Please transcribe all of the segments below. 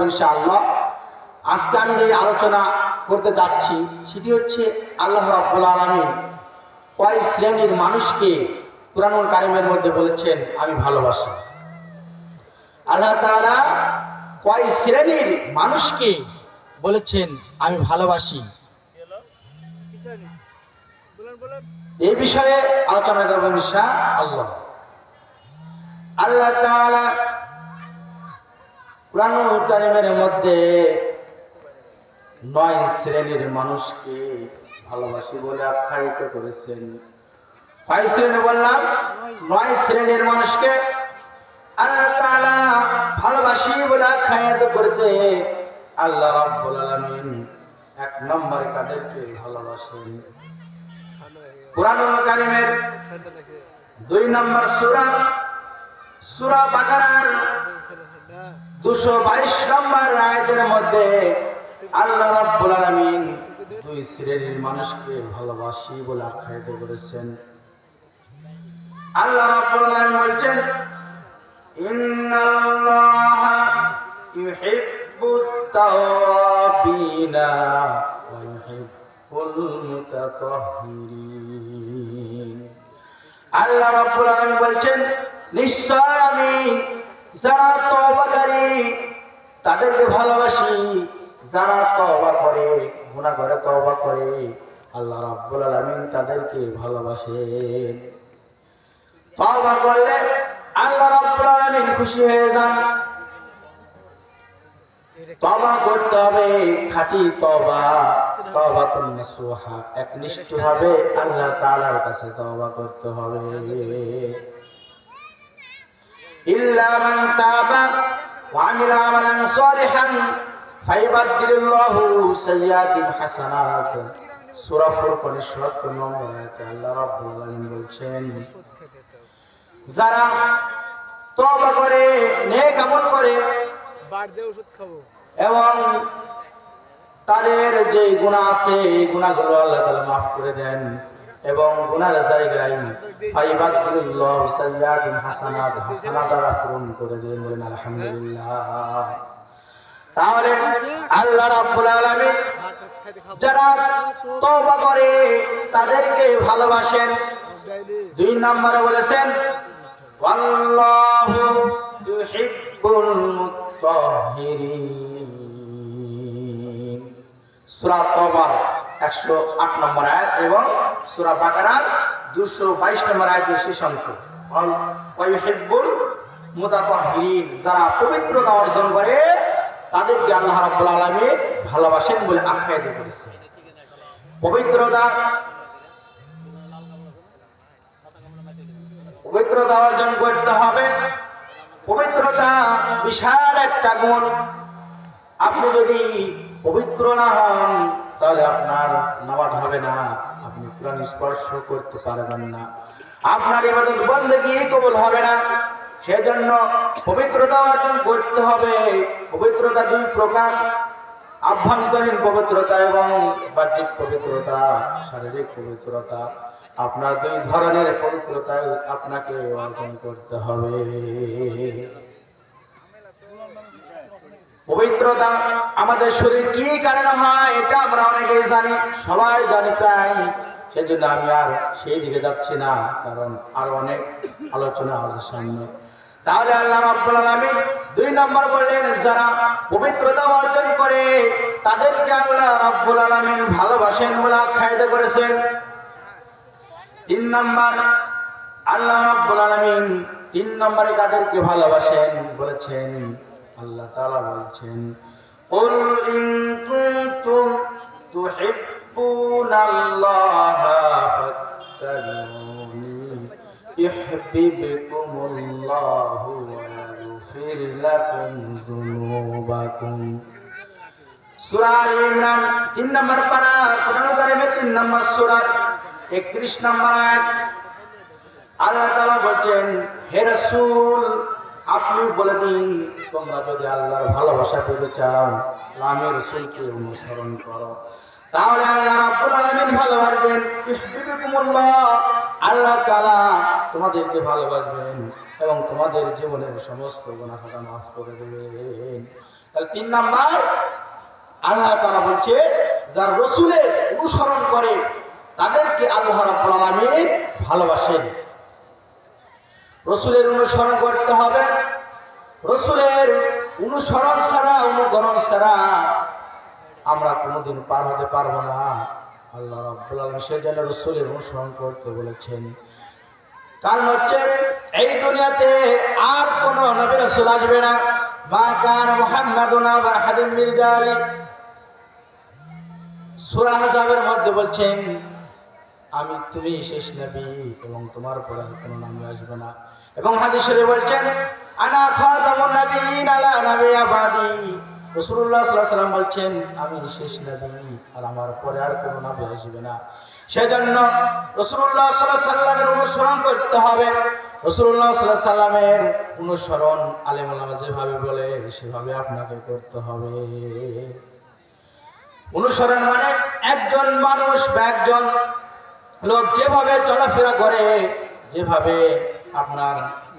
ইনশাআল্লাহ। আজকে আমি যে আলোচনা করতে যাচ্ছি সেটি হচ্ছে আল্লাহ রাব্বুল আলামিন কয় শ্রেণীর মানুষকে কুরআনুল কারীমের মধ্যে বলেছেন আমি ভালোবাসি। আল্লাহ তাআলা কয় শ্রেণীর মানুষকে বলেছেন আমি ভালোবাসি, এই বিষয়ে আলোচনা করব ইনশাআল্লাহ। আল্লাহ তাআলা কুরআনুল কারীমের মধ্যে 9 শ্রেণীর মানুষকে ভালোবাসি বলে আখ্যায়িত করেছেন। কয় শ্রেণী বললাম? 9 শ্রেণীর মানুষকে আল্লাহ তাআলা ভালোবাসি বলে আখ্যায়িত করেছে। আল্লাহ রাব্বুল আলামিন 1 নম্বরে কাদেরকে ভালোবাসেন? কুরআনুল কারীমের 2 নম্বর সূরা বাকারার 222 নম্বর আয়াতের মধ্যে আল্লাহ রাব্বুল আলামিন 2 শ্রেণীর মানুষকে ভালোবাসি বলে আখ্যায়িত করেছেন। আল্লাহ রাব্বুল আলামিন বলছেন ইন্নাল্লাহা ইউহিব্বুত তাওয়াবিনা ওয়া ইউহিব্বুল মুতাতাহহিরিন। আল্লাহ রাব্বুল আলামিন বলছেন নিশ্চয় আমি যারা তওবাকারী তাদেরকে ভালোবাসি, যারা তওবা করে, গুনাহ করে তওবা করে, আল্লাহ রাব্বুল আলামিন তাদেরকে ভালোবাসেন। তওবা করলে আল্লাহ রাব্বুল আলামিন খুশি হয়ে যান। তওবা করতে হবে খাঁটি তওবা, তওবাতুন নাসুহা, একনিষ্ঠভাবে আল্লাহ তাআলার কাছে তওবা করতে হবে। ইল্লা মান তাবা ওয়া আমিলা আমালান সালিহান ফায়ুবাদদিলুল্লাহু সাইয়্যাতিহিম হাসানাত। সূরা ফুরকান ৭০ নম্বর আয়াতে আল্লাহ রাব্বুল আলামিন বলছেন যারা তওবা করে, নেক আমল করে এবং তাদের যে গুনাহ আছে এই গুনাহগুলো আল্লাহ তাআলা মাফ করে দেন এবং গুনাহের জায়গায় ফায়ুবাদদিলুল্লাহু সাইয়্যাতিহিম হাসানাত, হাসানাত দ্বারা পূরণ করে দেন। বলেন আলহামদুলিল্লাহ। তাহলে আল্লাহ রাব্বুল আলামিন যারা তওবা করে তাদেরকে ভালোবাসেন। 2 নম্বরে বলেছেন ওয়াল্লাহু ইউহিব্বুল মুত্তাহহিরিন। সূরা তাওবার 108 নম্বর আয়াত এবং সূরা বাকারার 222 নম্বর আয়াতের শেষ অংশ ওয়া ইউহিব্বুল মুতাতাহহিরিন, যারা পবিত্রতা অর্জন করে তাদেরকে আল্লাহ রাব্বুল আলামিন ভালোবাসেন বলে আখ্যায়িত করেছেন। পবিত্রতা অর্জন করতে হবে। পবিত্রতা বিশাল একটা গুণ। আপনি যদি পবিত্র না হন তাহলে আপনার নামাজ হবে না, আপনি কুরআন স্পর্শ করতে পারবেন না, আপনার ইবাদত বন্দেগী কবুল হবে না। সেজন্য পবিত্রতা অর্জন করতে হবে। পবিত্রতা 2 প্রকার, আভ্যন্তরীণ পবিত্রতা এবং বাহ্যিক পবিত্রতা, শারীরিক পবিত্রতা। আপনার 2 ধরনের পবিত্রতা আপনাকে অর্জন করতে হবে। পবিত্রতা আমাদের শরীর কি কারণে হয় এটা আমরা অনেকেই জানি, সবাই জানি প্রায়। সেজন্য আমি আর সেই দিকে যাচ্ছি না, কারণ আরো অনেক আলোচনা আছে সামনে। তাহলে আল্লাহ রাব্বুল আলামিন 2 নম্বর বললেন যারা পবিত্রতা অর্জন করে তাদেরকে আল্লাহ রাব্বুল আলামিন ভালোবাসেন বলে আখ্যায়িত করেছেন। 3 নম্বর আল্লাহ রাব্বুল আলামিন 3 নম্বরে কাদেরকে ভালোবাসেন বলেছেন? আল্লাহ তাআলা বলছেন কুল ইন কুনতুম তুহিব্বুনাল্লাহা ফাত্তাবিউনি ইউহিব্বুকুমুল্লাহু ওয়া ইয়াগফির লাকুম যুনুবাকুম। সূরা ইমরান 3 নম্বর পারা, কুরআনুল কারীমের 3 নম্বর সূরা 31 নম্বর আয়াত। আল্লাহ তাআলা বলেন হে রাসূল আপনি বলে দিন তোমরা যদি আল্লাহর ভালোবাসা পেতে চাও আমি রাসূলকে অনুসরণ করো, তাহলে আল্লাহ রাব্বুল আলামিন ভালোবাসবেন। ইউহিব্বুকুমুল্লাহ, আল্লাহ তাআলা তোমাদেরকে ভালোবাসবেন এবং তোমাদের জীবনের সমস্ত গুনাহ খাতা মাফ করে দেবেন। তাহলে 3 নাম্বার আল্লাহ তাআলা বলছে যারা রাসূলের অনুসরণ করে তাদেরকে আল্লাহ রাব্বুল আলামিন ভালোবাসেন। রাসূলের অনুসরণ করতে হবে। রাসূলের অনুসরণ ছাড়া, অনুকরণ ছাড়া আমরা কোনোদিন পার হতে পারবো না। আল্লাহ রাব্বুল আলামিন সেজন্য রাসূলের অনুসরণ করতে বলেছেন। কারণ হচ্ছে এই দুনিয়াতে আর কোন নবী রাসূল আসবে না। মা কানা মুহাম্মাদুন আবা আহাদিম মিন রিজালি, সূরা আহজাবের মধ্যে বলছেন আমি তুমি শেষ নবী এবং তোমার পরে কোনো নবী আসবে না। এবং হাদিস শরীফে বলছেন আনা খাতামুন নবিয়্যিন আলা নাবিয়্যা বাদি, রাসূলুল্লাহ সাল্লাল্লাহু আলাইহি ওয়াসাল্লাম বলছেন আমি শেষ নবী আর আমার পরে আর কোনো নবী আসবে না। সেজন্য রাসূলুল্লাহ সাল্লাল্লাহু আলাইহি ওয়াসাল্লামের অনুসরণ করতে হবে। রাসূলুল্লাহ সাল্লাল্লাহু আলাইহি ওয়াসাল্লামের অনুসরণ আলেম ওলামা যেভাবে বলে সেভাবে আপনাকে করতে হবে। অনুসরণ মানে একজন মানুষ বা একজন লোক যেভাবে চলাফেরা করে, যেভাবে আপনার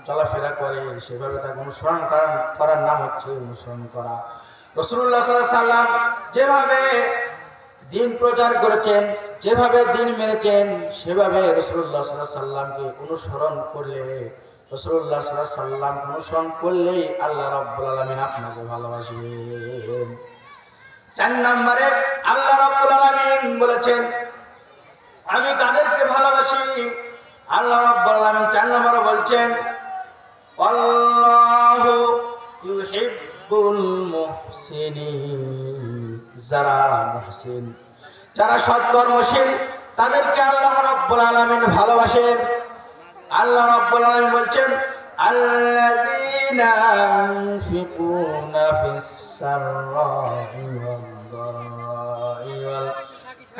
চলাফেরা করে সেভাবে তাকে অনুসরণ করার নাম হচ্ছে অনুসরণ করা। রাসূলুল্লাহ সাল্লাল্লাহু আলাইহি ওয়াসাল্লাম যেভাবে দিন প্রচার করেছেন, যেভাবে দিন মেনেছেন, সেভাবে রাসূলুল্লাহ সাল্লাল্লাহু আলাইহি ওয়াসাল্লামকে অনুসরণ করলে, রাসূলুল্লাহ সাল্লাল্লাহু আলাইহি ওয়াসাল্লাম অনুসরণ করলেই আল্লাহ রাব্বুল আলামিন আপনাকে ভালোবাসবেন। 4 নম্বরে আল্লাহ রাব্বুল আলামিন বলেছেন আমি কাদেরকে ভালোবাসি। আল্লাহ রাব্বুল আলামিন 4 নম্বরে বলছেন আল্লাহু ইউহিব্বুল মুহসিনিন, যারা মুহসিন, যারা সৎকর্মশীল তাদেরকে আল্লাহ রাব্বুল আলামিন ভালোবাসেন। আল্লাহ রাব্বুল আলামিন বলছেন আল্লাযীনা ইউনফিকুনা ফিস সাররা'i ওয়াদ দারা'i ওয়াল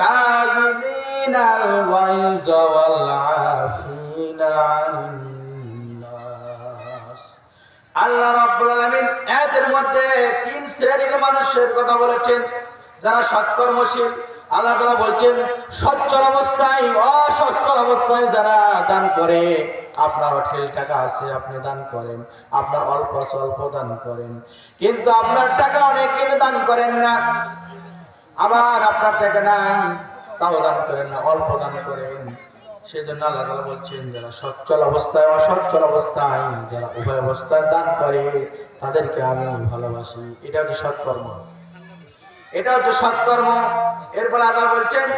কাযিমিনাল গায়যা ওয়াল আফিনা আনিন নাস। আল্লাহ রাব্বুল আলামিন এদের মধ্যে 3 শ্রেণীর মানুষের কথা বলেছেন যারা সৎকর্মশীল। আল্লাহ তাআলা বলছেন সচ্ছল অবস্থায়, অসচ্ছল অবস্থায় যারা দান করে, আপনার অঢেল টাকা আছে আপনি দান করেন, আপনার অল্প আছে অল্প দান করেন, কিন্তু আপনার টাকা অনেক কিন্তু দান করেন না, আবার আপনার টাকা নাই তাও দান করেন না, অল্প দান করেন। সেজন্য আল্লাহ তাআলা বলছেন যারা সচ্ছল অবস্থায়, অসচ্ছল অবস্থায়, যারা উভয় অবস্থায় দান করে তাদেরকে আমি ভালোবাসি। এটা হচ্ছে সৎকর্ম, এটা হচ্ছে সৎকর্ম। এরপর আল্লাহ বলছেন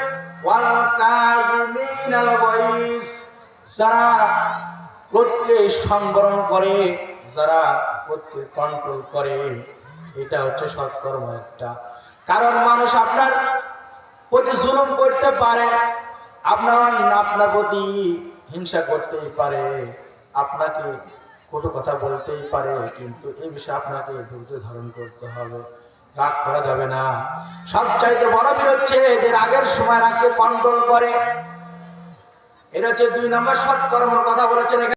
ওয়াল কাযিমিনাল গায়জ, যারা ক্রোধকে সংবরণ করে, যারা ক্রোধকে কন্ট্রোল করে, এটা হচ্ছে সৎকর্ম একটা। কারণ মানুষ আপনার প্রতি জুলুম করতে পারে, আপনার প্রতি হিংসা করতেই পারে, আপনাকে কটু কথা বলতেই পারে, কিন্তু এই বিষয়ে আপনাকে ধৈর্য ধারণ করতে হবে, রাগ করা যাবে না। সবচাইতে বড় বীর হচ্ছে যে রাগের সময় রাগকে কন্ট্রোল করে। এটা হচ্ছে 2 নম্বর সৎকর্মের কথা বলেছেন।